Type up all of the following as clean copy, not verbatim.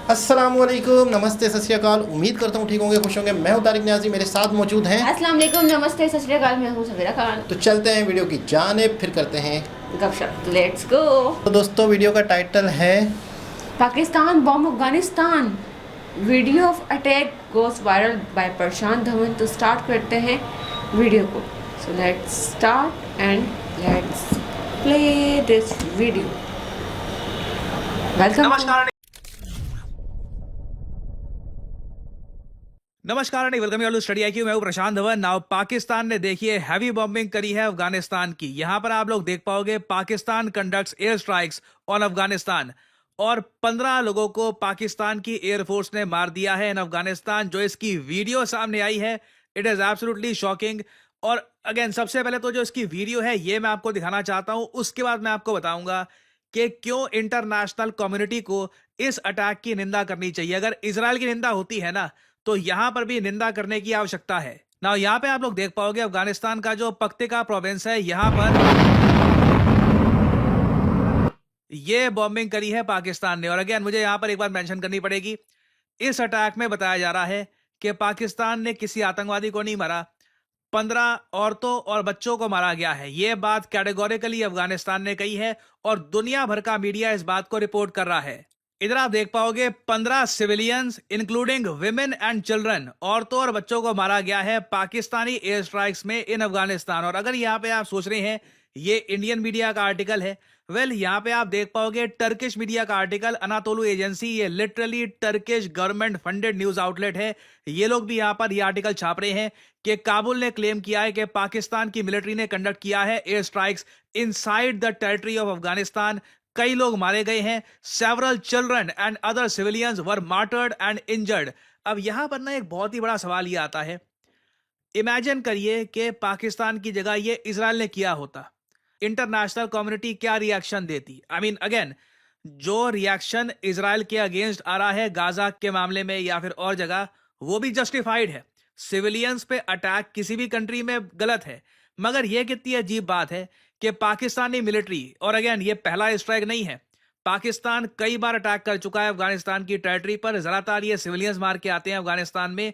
अस्सलामुअलैकुम, नमस्ते, सत श्री अकाल। उम्मीद करता हूँ ठीक होंगे, खुश होंगे। मैं हूँ तारिक न्याजी, मेरे साथ मौजूद हैं। अस्सलाम वालेकुम, नमस्ते, सत श्री अकाल। मैं हूँ सवेरा खान। तो चलते हैं वीडियो की जानिब, फिर करते हैं गपशप। Let's go. तो दोस्तों, वीडियो का टाइटल है Pakistan bomb Afghanistan, video of attack goes viral by Prashant Dhawan. तो स्टार्ट करते हैं वीडियो को। So let's start and let's play this video. Welcome. नमस्कार नहीं वेलकम यू स्टडी आईक्यू। मैं हूं प्रशांत धवन। नाउ पाकिस्तान ने देखिए हैवी बॉम्बिंग करी है अफगानिस्तान की। यहां पर आप लोग देख पाओगे Pakistan conducts air strikes on Afghanistan और 15 लोगों को पाकिस्तान की एयरफोर्स ने मार दिया है इन अफगानिस्तान। जो इसकी वीडियो सामने आई है, इट इज एब्सोल्युटली शॉकिंग। और अगेन सबसे पहले तो जो इसकी वीडियो है ये मैं आपको दिखाना चाहता हूं, उसके बाद मैं आपको बताऊंगा कि क्यों इंटरनेशनल कम्युनिटी को इस अटैक की निंदा करनी चाहिए। अगर इजराइल की निंदा होती है ना, तो यहां पर भी निंदा करने की आवश्यकता है ना। यहां पे आप लोग देख पाओगे अफगानिस्तान का जो पक्तिका प्रोविंस है, यहां पर ये बॉम्बिंग करी है पाकिस्तान ने। और अगेन मुझे यहां पर एक बार मेंशन करनी पड़ेगी, इस अटैक में बताया जा रहा है कि पाकिस्तान ने किसी आतंकवादी को नहीं मारा, 15 औरतों और बच्चों को मारा गया है। यह बात कैटेगोरिकली अफगानिस्तान ने कही है और दुनिया भर का मीडिया इस बात को रिपोर्ट कर रहा है। इधर आप देख पाओगे 15 civilians including women and children, औरतों और बच्चों को मारा गया है पाकिस्तानी एयर स्ट्राइक्स में इन अफगानिस्तान। और अगर यहां पे आप सोच रहे हैं ये इंडियन मीडिया का आर्टिकल है, वेल यहां पे आप देख पाओगे टर्किश मीडिया का आर्टिकल, अनातोलू एजेंसी, ये literally Turkish government funded news outlet है। ये लोग भी यहां पर ये आर्टिकल छाप रहे हैं कि काबुल ने क्लेम किया है कि पाकिस्तान की मिलिट्री ने कंडक्ट किया है air strikes inside the territory of Afghanistan. कई लोग मारे गए हैं, several children and other civilians were martyred and injured. अब यहां पर ना एक बहुत ही बड़ा सवाल ये आता है, इमेजिन करिए कि पाकिस्तान की जगह ये इजराइल ने किया होता, इंटरनेशनल कम्युनिटी क्या रिएक्शन देती। आई मीन अगेन जो रिएक्शन इजराइल के अगेंस्ट आ रहा है गाजा के मामले में या फिर और जगह, वो भी जस्टिफाइड है। सिविलियंस पे अटैक किसी भी कंट्री में गलत है, मगर यह कितनी अजीब बात है कि पाकिस्तानी मिलिट्री, और अगेन ये पहला स्ट्राइक नहीं है, पाकिस्तान कई बार अटैक कर चुका है अफगानिस्तान की टेरिटरी पर, ज्यादातर ये सिविलियंस मार के आते हैं अफगानिस्तान में।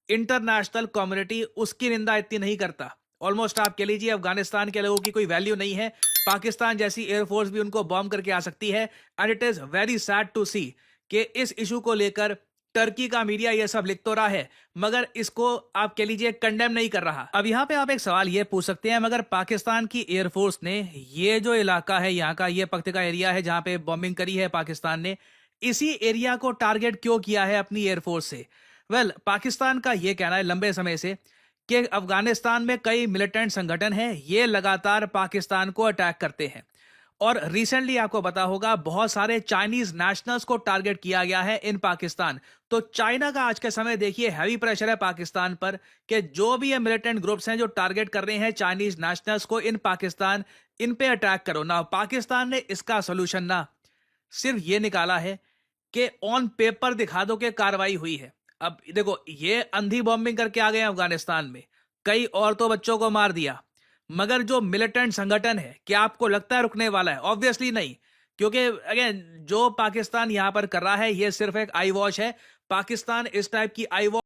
इंटरनेशनल कम्युनिटी उसकी निंदा इतनी नहीं करता। ऑलमोस्ट आप कह लीजिए अफगानिस्तान के लोगों की कोई वैल्यू नहीं है, पाकिस्तान जैसी एयरफोर्स भी उनको बॉम्ब करके आ सकती है। And it is very sad to see कि इस इशू को लेकर टर्की का मीडिया ये सब लिख तो रहा है, मगर इसको आप कह लीजिए कंडेम नहीं कर रहा। अब यहां पे आप एक सवाल ये पूछ सकते हैं, मगर पाकिस्तान की एयरफोर्स ने ये जो इलाका है, यहाँ का ये पक्तिका एरिया है जहां पे बॉम्बिंग करी है पाकिस्तान ने, इसी एरिया को टारगेट क्यों किया है अपनी एयरफोर्स से? पाकिस्तान का यह कहना है लंबे समय से कि अफगानिस्तान में कई मिलिटेंट संगठन हैं, ये लगातार पाकिस्तान को अटैक करते हैं। और रिसेंटली आपको पता होगा बहुत सारे चाइनीज नेशनल्स को टारगेट किया गया है इन पाकिस्तान। तो चाइना का आज के समय देखिए हैवी प्रेशर है पाकिस्तान पर कि जो भी ये मिलिटेंट ग्रुप्स हैं जो टारगेट कर रहे हैं चाइनीज नेशनल्स को इन पाकिस्तान, इन पे अटैक करो ना। पाकिस्तान ने इसका सोल्यूशन ना सिर्फ ये निकाला है कि ऑन पेपर दिखा दो कि कार्रवाई हुई है। अब देखो ये अंधी बॉम्बिंग करके आ गए हैं अफगानिस्तान में, कई औरतों बच्चों को मार दिया, मगर जो मिलिटेंट संगठन है क्या आपको लगता है रुकने वाला है? ऑब्वियसली नहीं, क्योंकि अगेन जो पाकिस्तान यहां पर कर रहा है ये सिर्फ एक आई वॉश है। पाकिस्तान इस टाइप की आई